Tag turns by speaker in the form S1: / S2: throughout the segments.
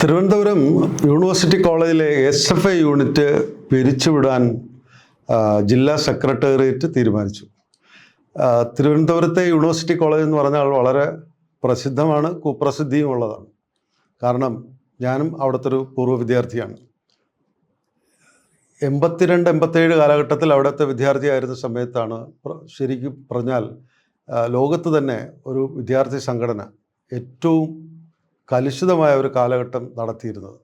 S1: Thiruvananthapuram university കോളേജിലെ SFI unit പിരിച്ചുവിടാൻ ജില്ലാ secretariat തീരുമാനിച്ചു. തിരുവനന്തപുരത്തെ യൂണിവേഴ്സിറ്റി കോളേജ് എന്ന് പറഞ്ഞാൽ വളരെ പ്രസിദ്ധമാണ്, കുപ്രസിദ്ധിയും ഉള്ളതാണ്. കാരണം ഞാനും അവിടുത്തെ ഒരു പൂർവ്വ വിദ്യാർത്ഥിയാണ്. 82-87 കാലഘട്ടത്തിൽ അവിടുത്തെ വിദ്യാർത്ഥിയായിരുന്ന സമയത്താണ് ശരിക്കും പറഞ്ഞാൽ ലോകത്ത് തന്നെ ഒരു വിദ്യാർത്ഥി സംഘടന ഏറ്റവും കലുഷിതമായ ഒരു കാലഘട്ടം നടത്തിയിരുന്നത്.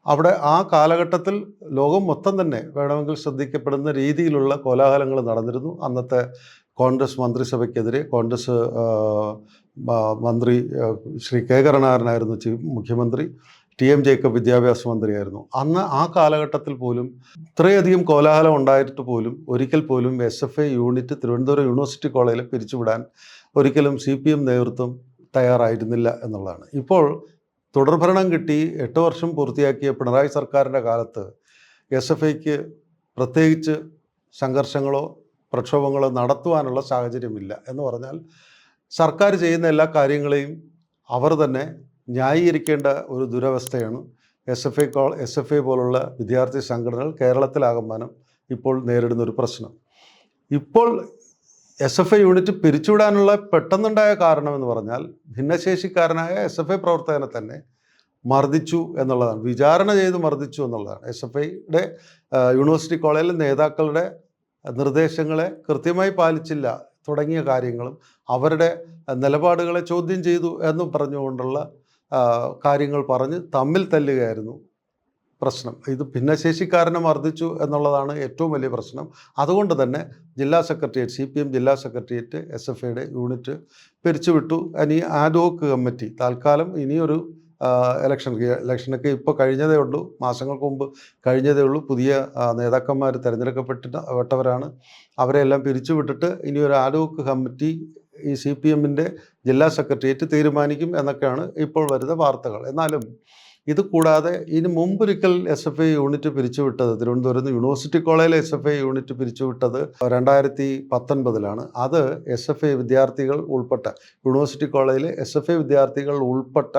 S1: അവിടെ ആ കാലഘട്ടത്തിൽ ലോകം മൊത്തം തന്നെ വേണമെങ്കിൽ ശ്രദ്ധിക്കപ്പെടുന്ന രീതിയിലുള്ള കോലാഹലങ്ങൾ നടന്നിരുന്നു. അന്നത്തെ കോൺഗ്രസ് മന്ത്രിസഭയ്ക്കെതിരെ കോൺഗ്രസ് മന്ത്രി ശ്രീ കെ കരുണാകരനായിരുന്നു മുഖ്യമന്ത്രി, TM ജേക്കബ് വിദ്യാഭ്യാസ മന്ത്രിയായിരുന്നു. അന്ന് ആ കാലഘട്ടത്തിൽ പോലും ഇത്രയധികം കോലാഹലം ഉണ്ടായിട്ട് പോലും ഒരിക്കൽ പോലും SFI യൂണിറ്റ് തിരുവനന്തപുരം യൂണിവേഴ്സിറ്റി കോളേജിൽ പിരിച്ചുവിടാൻ ഒരിക്കലും CPM നേതൃത്വം തയ്യാറായിരുന്നില്ല എന്നുള്ളതാണ്. ഇപ്പോൾ തുടർഭരണം കിട്ടി 8 വർഷം പൂർത്തിയാക്കിയ പിണറായി സർക്കാരിൻ്റെ കാലത്ത് SFIക്ക് പ്രത്യേകിച്ച് സംഘർഷങ്ങളോ പ്രക്ഷോഭങ്ങളോ നടത്തുവാനുള്ള സാഹചര്യമില്ല എന്ന് പറഞ്ഞാൽ സർക്കാർ ചെയ്യുന്ന എല്ലാ കാര്യങ്ങളെയും അവർ തന്നെ ന്യായീകരിക്കേണ്ട ഒരു ദുരവസ്ഥയാണ് SFI പോലുള്ള വിദ്യാർത്ഥി സംഘടനകൾ കേരളത്തിലാകമാനം ഇപ്പോൾ നേരിടുന്നൊരു പ്രശ്നം. ഇപ്പോൾ SFI യൂണിറ്റ് പിരിച്ചുവിടാനുള്ള പെട്ടെന്നുണ്ടായ കാരണമെന്ന് പറഞ്ഞാൽ ഭിന്നശേഷിക്കാരനായ SFI പ്രവർത്തകനെ തന്നെ മർദ്ദിച്ചു എന്നുള്ളതാണ്, വിചാരണ ചെയ്ത് മർദ്ദിച്ചു എന്നുള്ളതാണ്. SFIയുടെ യൂണിവേഴ്സിറ്റി കോളേജിലെ നേതാക്കളുടെ നിർദ്ദേശങ്ങളെ കൃത്യമായി പാലിച്ചില്ല തുടങ്ങിയ കാര്യങ്ങളും അവരുടെ നിലപാടുകളെ ചോദ്യം ചെയ്തു എന്നും പറഞ്ഞുകൊണ്ടുള്ള കാര്യങ്ങൾ പറഞ്ഞ് തമ്മിൽ തല്ലുകയായിരുന്നു പ്രശ്നം. ഇത് ഭിന്നശേഷിക്കാരനെ മർദ്ദിച്ചു എന്നുള്ളതാണ് ഏറ്റവും വലിയ പ്രശ്നം. അതുകൊണ്ട് തന്നെ ജില്ലാ സെക്രട്ടേറിയറ്റ് CPM ജില്ലാ സെക്രട്ടേറിയറ്റ് SFIയുടെ യൂണിറ്റ് പിരിച്ചുവിട്ടു. ഇനി ആഡ്ഹോക്ക് കമ്മിറ്റി തൽക്കാലം ഇനിയൊരു ഇലക്ഷനൊക്കെ ഇപ്പോൾ കഴിഞ്ഞതേ ഉള്ളൂ, മാസങ്ങൾക്ക് മുമ്പ് കഴിഞ്ഞതേ ഉള്ളൂ. പുതിയ നേതാക്കന്മാർ തിരഞ്ഞെടുക്കപ്പെട്ടവരാണ്. അവരെല്ലാം പിരിച്ചുവിട്ടിട്ട് ഇനിയൊരു ആഡ്ഹോക്ക് കമ്മിറ്റി ഈ CPMൻ്റെ ജില്ലാ സെക്രട്ടേറിയറ്റ് തീരുമാനിക്കും എന്നൊക്കെയാണ് ഇപ്പോൾ വരുന്ന വാർത്തകൾ. എന്നാലും ഇത് കൂടാതെ ഇതിന് മുമ്പൊരിക്കൽ SFI യൂണിറ്റ് പിരിച്ചുവിട്ടത് തിരുവനന്തപുരം യൂണിവേഴ്സിറ്റി കോളേജിലെ SFI യൂണിറ്റ് പിരിച്ചുവിട്ടത് 2019 അത് SFI വിദ്യാർത്ഥികൾ ഉൾപ്പെട്ട യൂണിവേഴ്സിറ്റി കോളേജിലെ SFI വിദ്യാർത്ഥികൾ ഉൾപ്പെട്ട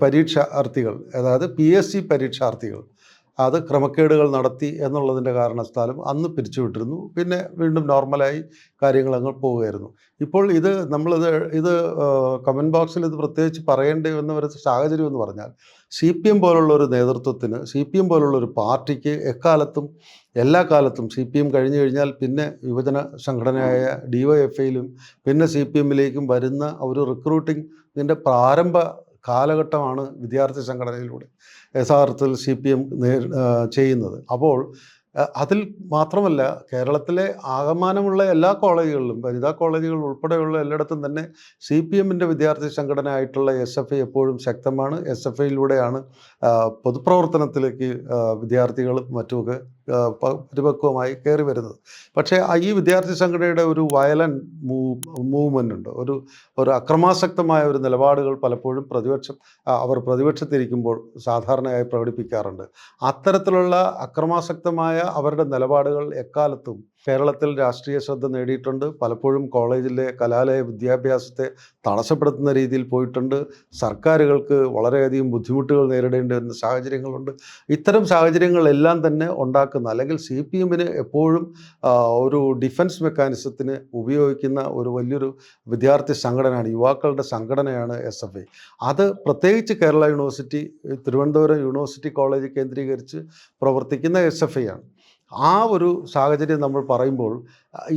S1: പരീക്ഷാർത്ഥികൾ, അതായത് PSC പരീക്ഷാർത്ഥികൾ അത് ക്രമക്കേടുകൾ നടത്തി എന്നുള്ളതിൻ്റെ കാരണത്താലും അന്ന് പിരിച്ചുവിട്ടിരുന്നു. പിന്നെ വീണ്ടും നോർമലായി കാര്യങ്ങൾ അങ്ങ് പോവുകയായിരുന്നു. ഇപ്പോൾ ഇത് കമൻറ്റ് ബോക്സിൽ ഇത് പ്രത്യേകിച്ച് പറയേണ്ടി വന്ന ഒരു സാഹചര്യം എന്ന് പറഞ്ഞാൽ CPM പോലുള്ള ഒരു നേതൃത്വത്തിന്, CPM പോലുള്ള ഒരു പാർട്ടിക്ക് എല്ലാ കാലത്തും CPM കഴിഞ്ഞു കഴിഞ്ഞാൽ പിന്നെ യുവജന സംഘടനയായ DYFIയിലും പിന്നെ CPMലേക്കും വരുന്ന ഒരു റിക്രൂട്ടിങ്ങിൻ്റെ പ്രാരംഭ കാലഘട്ടമാണ് വിദ്യാർത്ഥി സംഘടനയിലൂടെ യഥാർത്ഥത്തിൽ CPM ചെയ്യുന്നത്. അപ്പോൾ അതിൽ മാത്രമല്ല കേരളത്തിലെ ആകമാനമുള്ള എല്ലാ കോളേജുകളിലും വനിതാ കോളേജുകൾ ഉൾപ്പെടെയുള്ള എല്ലായിടത്തും തന്നെ CPMൻ്റെ വിദ്യാർത്ഥി സംഘടന ആയിട്ടുള്ള SFI എപ്പോഴും ശക്തമാണ്. SFIയിലൂടെയാണ് പൊതുപ്രവർത്തനത്തിലേക്ക് വിദ്യാർത്ഥികളും മറ്റുമൊക്കെ പരിപക്വമായി കയറി വരുന്നത്. പക്ഷേ ഈ വിദ്യാർത്ഥി സംഘടനയുടെ ഒരു വയലൻ്റ് മൂവ്മെൻ്റ് ഉണ്ട്, ഒരു അക്രമാസക്തമായ ഒരു നിലപാടുകൾ പലപ്പോഴും അവർ പ്രതിപക്ഷത്തിരിക്കുമ്പോൾ സാധാരണയായി പ്രകടിപ്പിക്കാറുണ്ട്. അത്തരത്തിലുള്ള അക്രമാസക്തമായ അവരുടെ നിലപാടുകൾ എക്കാലത്തും കേരളത്തിൽ രാഷ്ട്രീയ ശ്രദ്ധ നേടിയിട്ടുണ്ട്. പലപ്പോഴും കോളേജിലെ കലാലയ വിദ്യാഭ്യാസത്തെ തടസ്സപ്പെടുത്തുന്ന രീതിയിൽ പോയിട്ടുണ്ട്. സർക്കാരുകൾക്ക് വളരെയധികം ബുദ്ധിമുട്ടുകൾ നേരിടേണ്ടി വരുന്ന സാഹചര്യങ്ങളുണ്ട്. ഇത്തരം സാഹചര്യങ്ങളെല്ലാം തന്നെ ഉണ്ടാക്കുന്ന, അല്ലെങ്കിൽ CPMന് എപ്പോഴും ഒരു ഡിഫൻസ് മെക്കാനിസത്തിന് ഉപയോഗിക്കുന്ന ഒരു വലിയൊരു വിദ്യാർത്ഥി സംഘടനയാണ്, യുവാക്കളുടെ സംഘടനയാണ് SFI. അത് പ്രത്യേകിച്ച് Kerala university, Thiruvananthapuram university college കേന്ദ്രീകരിച്ച് പ്രവർത്തിക്കുന്ന SFI ആണ്. ആ ഒരു സാഹചര്യം നമ്മൾ പറയുമ്പോൾ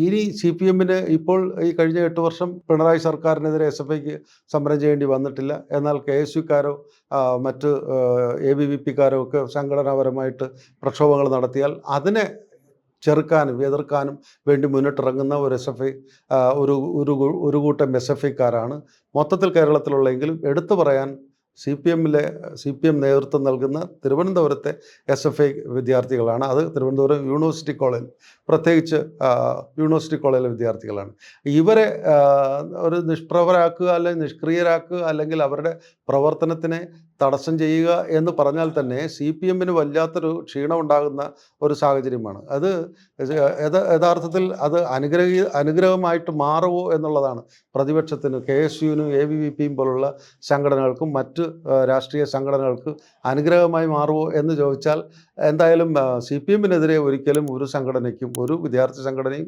S1: ഇനി CPMന് ഇപ്പോൾ ഈ കഴിഞ്ഞ 8 വർഷം പിണറായി സർക്കാരിനെതിരെ SFIക്ക് സമരം ചെയ്യേണ്ടി വന്നിട്ടില്ല. എന്നാൽ KSUക്കാരോ മറ്റ് ABVPക്കാരോ ഒക്കെ സംഘടനാപരമായിട്ട് പ്രക്ഷോഭങ്ങൾ നടത്തിയാൽ അതിനെ ചെറുക്കാനും എതിർക്കാനും വേണ്ടി മുന്നിട്ടിറങ്ങുന്ന ഒരു SFI ഒരു കൂട്ടം SFIക്കാരാണ് മൊത്തത്തിൽ കേരളത്തിലുള്ളെങ്കിലും എടുത്തു പറയാൻ CPM നേതൃത്വം നൽകുന്ന തിരുവനന്തപുരത്തെ SFI വിദ്യാർത്ഥികളാണ്. അത് തിരുവനന്തപുരം യൂണിവേഴ്സിറ്റി കോളേജ്, പ്രത്യേകിച്ച് യൂണിവേഴ്സിറ്റി കോളേജിലെ വിദ്യാർത്ഥികളാണ്. ഇവരെ ഒരു നിഷ്പ്രഭരാക്കുക അല്ലെങ്കിൽ നിഷ്ക്രിയരാക്കുക അല്ലെങ്കിൽ അവരുടെ പ്രവർത്തനത്തിനെ തടസ്സം ചെയ്യുക എന്ന് പറഞ്ഞാൽ തന്നെ CPMന് വല്ലാത്തൊരു ക്ഷീണമുണ്ടാകുന്ന ഒരു സാഹചര്യമാണ്. അത് യഥാർത്ഥത്തിൽ അത് അനുഗ്രഹമായിട്ട് മാറുമോ എന്നുള്ളതാണ് പ്രതിപക്ഷത്തിന്, KSUവിനും ABVPയും പോലുള്ള സംഘടനകൾക്കും മറ്റ് രാഷ്ട്രീയ സംഘടനകൾക്ക് അനുഗ്രഹമായി മാറുമോ എന്ന് ചോദിച്ചാൽ എന്തായാലും CPMനെതിരെ ഒരിക്കലും ഒരു സംഘടനയ്ക്കും, ഒരു വിദ്യാർത്ഥി സംഘടനയും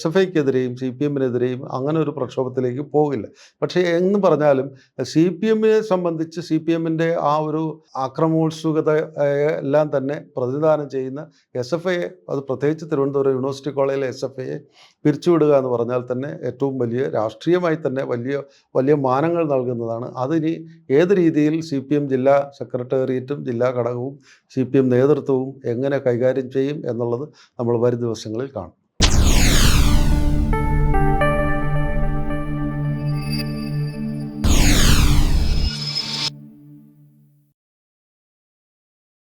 S1: SFIക്കെതിരെയും CPMനെതിരെയും അങ്ങനെ ഒരു പ്രക്ഷോഭത്തിലേക്ക് പോകില്ല. പക്ഷേ എന്ന് പറഞ്ഞാലും CPMനെ സംബന്ധിച്ച് CPMൻ്റെ ആ ഒരു ആക്രമോത്സുകത എല്ലാം തന്നെ പ്രതിനിധാനം ചെയ്യുന്ന SFIയെ, അത് പ്രത്യേകിച്ച് തിരുവനന്തപുരം യൂണിവേഴ്സിറ്റി കോളേജിലെ SFIയെ പിരിച്ചുവിടുക എന്ന് പറഞ്ഞാൽ തന്നെ ഏറ്റവും വലിയ രാഷ്ട്രീയമായി തന്നെ വലിയ മാനങ്ങൾ നൽകുന്നതാണ്. അതിനി ഏത് രീതിയിൽ CPM ജില്ലാ സെക്രട്ടേറിയറ്റും ജില്ലാ ഘടകവും CPM നേതൃത്വവും എങ്ങനെ കൈകാര്യം ചെയ്യും എന്നുള്ളത് നമ്മൾ വരും ദിവസങ്ങളിൽ കാണും.